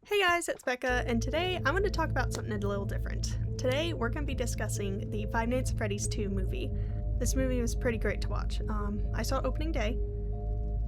Hey guys, it's Becca, and today I'm going to talk about something a little different. Today we're going to be discussing the Five Nights at Freddy's 2 movie. This movie was pretty great to watch. I saw it opening day.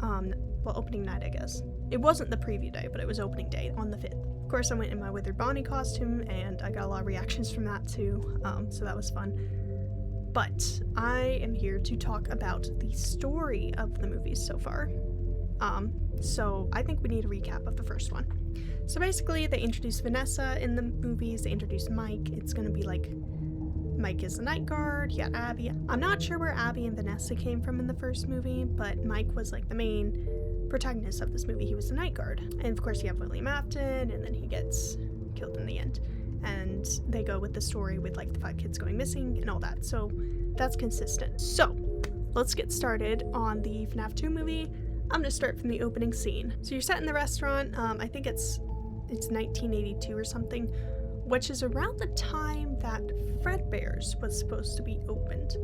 Well, opening night, I guess. It wasn't the preview day, but it was opening day on the 5th. Of course, I went in my Withered Bonnie costume, and I got a lot of reactions from that too, so that was fun. But I am here to talk about the story of the movies so far. So I think we need a recap of the first one. So basically, they introduced Vanessa in the movies, they introduced Mike. It's gonna be like, Mike is the night guard, you got Abby. I'm not sure where Abby and Vanessa came from in the first movie, but Mike was like the main protagonist of this movie. He was the night guard. And of course you have William Afton, and then he gets killed in the end. And they go with the story with like the 5 kids going missing and all that. So that's consistent. So let's get started on the FNAF 2 movie. I'm gonna start from the opening scene. So you're set in the restaurant. I think it's 1982 or something, which is around the time that Fredbear's was supposed to be opened.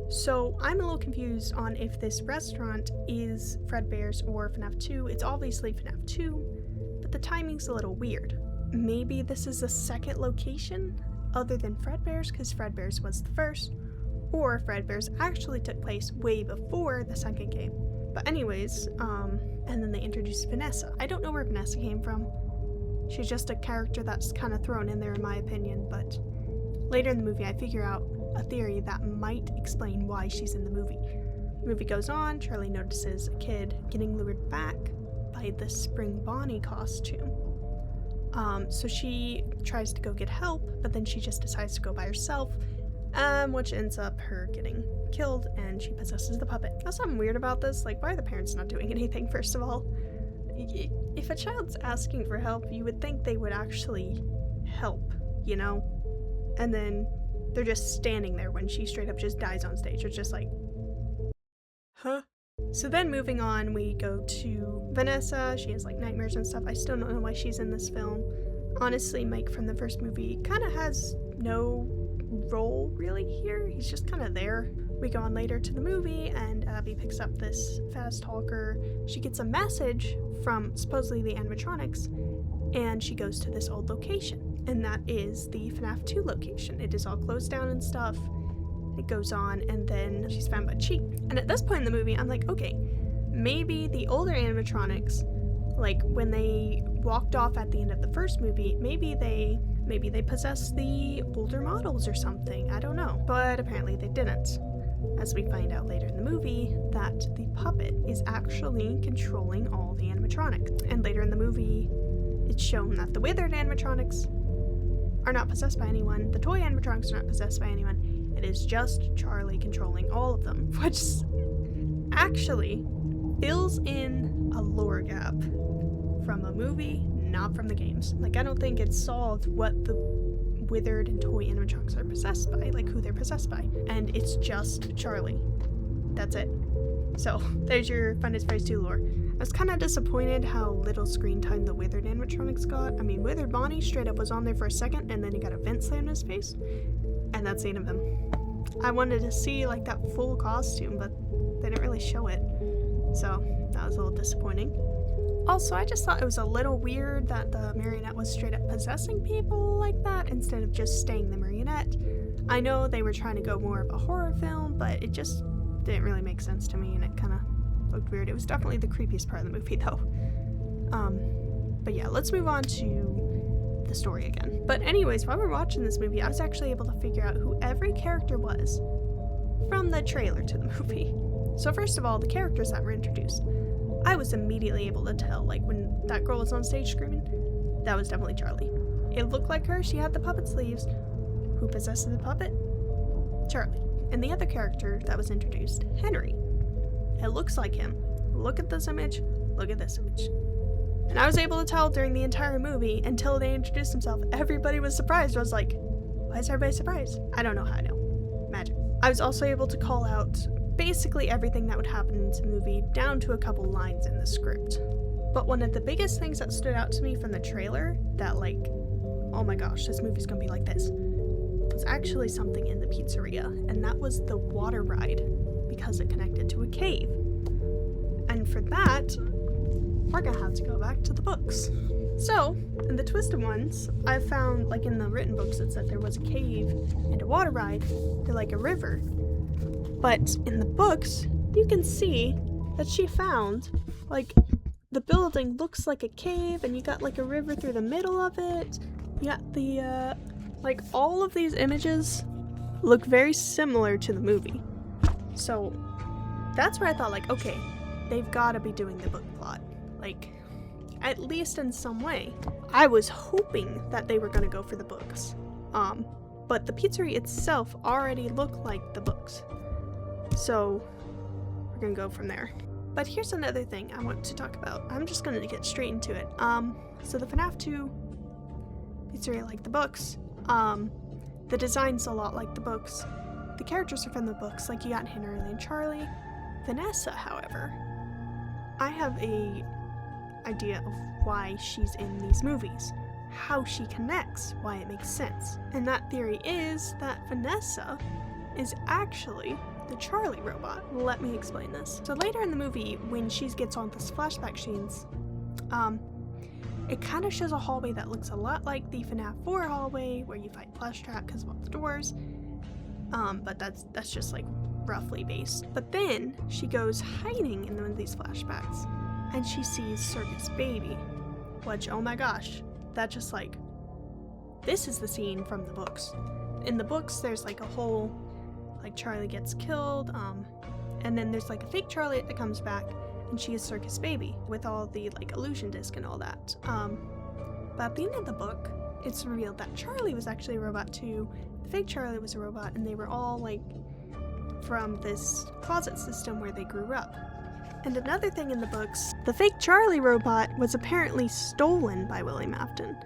So I'm a little confused on if this restaurant is Fredbear's or FNAF 2. It's obviously FNAF 2, but the timing's a little weird. Maybe this is a second location other than Fredbear's, because Fredbear's was the first, or Fredbear's actually took place way before the second game. But anyways, and then they introduced Vanessa. I don't know where Vanessa came from. She's just a character that's kind of thrown in there in my opinion, but later in the movie I figure out a theory that might explain why she's in the movie. The movie goes on, Charlie notices a kid getting lured back by the Spring Bonnie costume. So she tries to go get help, but then she just decides to go by herself, which ends up her getting killed, and she possesses the puppet. That's something weird about this. Like, why are the parents not doing anything, first of all? If a child's asking for help, you would think they would actually help, you know? And then they're just standing there when she straight up just dies on stage. It's just like, huh? So then moving on, we go to Vanessa. She has like nightmares and stuff. I still don't know why she's in this film. Honestly, Mike from the first movie kind of has no role really here. He's just kind of there. We go on later to the movie, and Abby picks up this fast talker. She gets a message from supposedly the animatronics, and she goes to this old location, and that is the FNAF 2 location. It is all closed down and stuff. It goes on, and then she's found by Cheek. And at this point in the movie, I'm like, okay, maybe the older animatronics, like when they walked off at the end of the first movie, maybe they possess the older models or something. I don't know. But apparently they didn't. As we find out later in the movie, that the puppet is actually controlling all the animatronics. And later in the movie, it's shown that the withered animatronics are not possessed by anyone. The toy animatronics are not possessed by anyone. It is just Charlie controlling all of them, which actually fills in a lore gap from a movie, not from the games. Like, I don't think it's solved what the withered and toy animatronics are possessed by, like who they're possessed by, and it's just Charlie. That's it. So there's your Five Nights at Freddy's 2 lore. I was kind of disappointed how little screen time the withered animatronics got. I mean, Withered Bonnie straight up was on there for a second, and then he got a vent slammed in his face, and that's the end of him. I wanted to see like that full costume, but they didn't really show it, so that was a little disappointing. Also, I just thought it was a little weird that the marionette was straight up possessing people like that instead of just staying the marionette. I know they were trying to go more of a horror film, but it just didn't really make sense to me, and it kind of looked weird. It was definitely the creepiest part of the movie, though. But yeah, let's move on to the story again. But anyways, while we're watching this movie, I was actually able to figure out who every character was from the trailer to the movie. So first of all, the characters that were introduced. I was immediately able to tell, like, when that girl was on stage screaming, that was definitely Charlie. It looked like her, she had the puppet sleeves. Who possesses the puppet? Charlie. And the other character that was introduced, Henry. It looks like him. Look at this image, look at this image. And I was able to tell during the entire movie until they introduced himself. Everybody was surprised. I was like, why is everybody surprised? I don't know how I know. Magic. I was also able to call out basically everything that would happen in the movie down to a couple lines in the script. But one of the biggest things that stood out to me from the trailer that, like, oh my gosh, this movie's gonna be like this, was actually something in the pizzeria, and that was the water ride, because it connected to a cave. And for that, we're gonna have to go back to the books. So, in the twisted ones, I found, like in the written books, it said there was a cave and a water ride to like a river. But in the books, you can see that she found, like, the building looks like a cave, and you got like a river through the middle of it. You got the, like, all of these images look very similar to the movie. So, that's where I thought, like, okay, they've gotta be doing the book plot. Like, at least in some way. I was hoping that they were gonna go for the books. But the pizzeria itself already looked like the books. So, we're gonna go from there. But here's another thing I want to talk about. I'm just gonna get straight into it. So the FNAF 2 pizzeria like the books. The design's a lot like the books. The characters are from the books, like you got Henry and Charlie. Vanessa, however, I have a idea of why she's in these movies, how she connects, why it makes sense. And that theory is that Vanessa is actually the Charlie robot. Let me explain this. So later in the movie, when she gets on this flashback scenes, it kind of shows a hallway that looks a lot like the FNAF 4 hallway where you fight Plushtrap because of all the doors. But that's just like roughly based. But then she goes hiding in one of these flashbacks and she sees Circus Baby, which, oh my gosh, that just like, this is the scene from the books. In the books, there's like a whole, like Charlie gets killed, and then there's like a fake Charlie that comes back, and she is Circus Baby with all the like illusion disc and all that. But at the end of the book, it's revealed that Charlie was actually a robot too. The fake Charlie was a robot, and they were all like from this closet system where they grew up. And another thing in the books, the fake Charlie robot was apparently stolen by William Afton.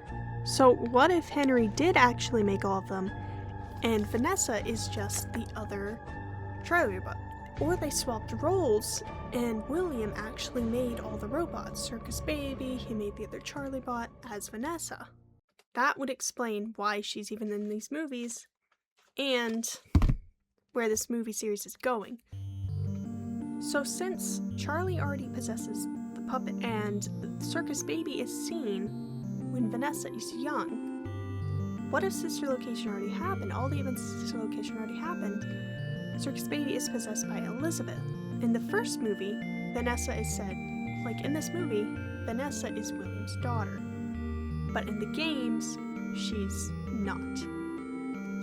So what if Henry did actually make all of them, and Vanessa is just the other Charlie robot? Or they swapped roles, and William actually made all the robots. Circus Baby, he made the other Charlie bot as Vanessa. That would explain why she's even in these movies, and where this movie series is going. So since Charlie already possesses the puppet, and the Circus Baby is seen when Vanessa is young, what if Sister Location already happened? All the events of Sister Location already happened. Circus Baby is possessed by Elizabeth. In the first movie, Vanessa is said, like in this movie, Vanessa is William's daughter. But in the games, she's not.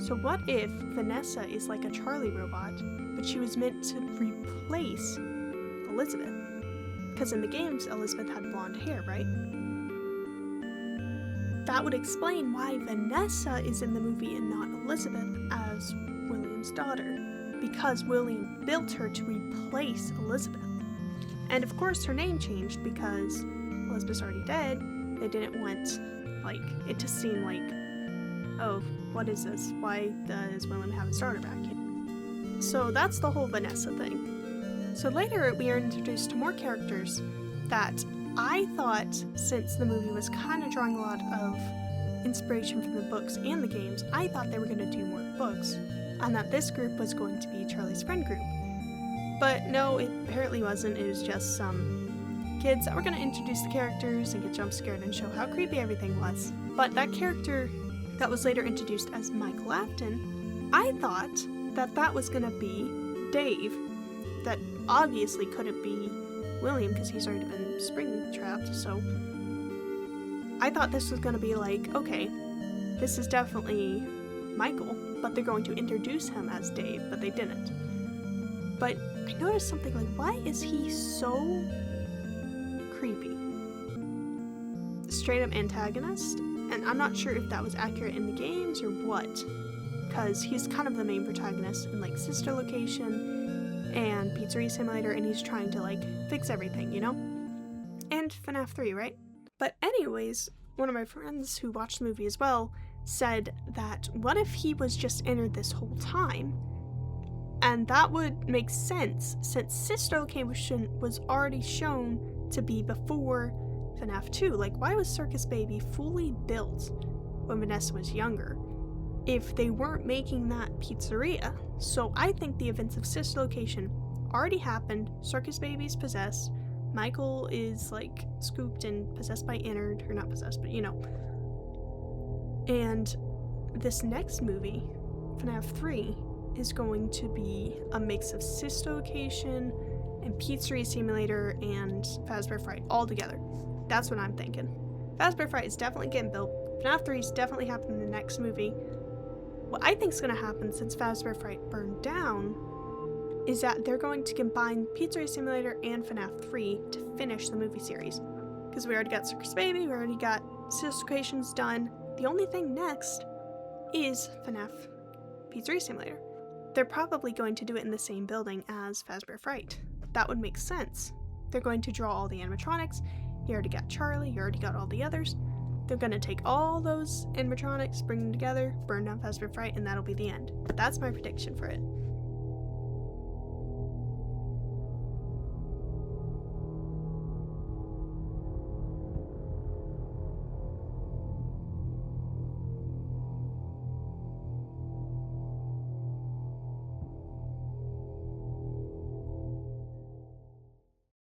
So what if Vanessa is like a Charlie robot, but she was meant to replace Elizabeth? Because in the games, Elizabeth had blonde hair, right? That would explain why Vanessa is in the movie and not Elizabeth as William's daughter. Because William built her to replace Elizabeth. And of course her name changed because Elizabeth's already dead. They didn't want like it to seem like, oh, what is this? Why does William have his daughter back? So that's the whole Vanessa thing. So later we are introduced to more characters that I thought, since the movie was kind of drawing a lot of inspiration from the books and the games, I thought they were going to do more books, and that this group was going to be Charlie's friend group. But no, it apparently wasn't. It was just some kids that were going to introduce the characters and get jump scared and show how creepy everything was. But that character that was later introduced as Michael Afton, I thought that that was going to be Dave. That obviously couldn't be William because he's already been spring trapped, so I thought this was going to be like, okay, this is definitely Michael, but they're going to introduce him as Dave, but they didn't. But I noticed something like, why is he so creepy? Straight up antagonist, and I'm not sure if that was accurate in the games or what, because he's kind of the main protagonist in like Sister Location and Pizzeria Simulator, and he's trying to like fix everything, you know? And FNAF 3, right? But anyways, one of my friends who watched the movie as well said that what if he was just entered this whole time? And that would make sense since Sister Location was already shown to be before FNAF 2. Like, why was Circus Baby fully built when Vanessa was younger if they weren't making that pizzeria? So I think the events of Sister Location already happened, Circus Baby's possessed, Michael is like scooped and possessed by Innard, or not possessed, but you know. And this next movie, FNAF 3, is going to be a mix of Sistocation and Pizzeria Simulator and Fazbear Fright all together. That's what I'm thinking. Fazbear Fright is definitely getting built. FNAF 3 is definitely happening in the next movie. What I think is going to happen since Fazbear Fright burned down is that they're going to combine Pizzeria Simulator and FNAF 3 to finish the movie series. Because we already got Circus Baby, we already got Sistocations done. The only thing next is FNAF Pizzeria Simulator. They're probably going to do it in the same building as Fazbear Fright. That would make sense. They're going to draw all the animatronics. You already got Charlie, you already got all the others. They're going to take all those animatronics, bring them together, burn down Fazbear Fright, and that'll be the end. That's my prediction for it.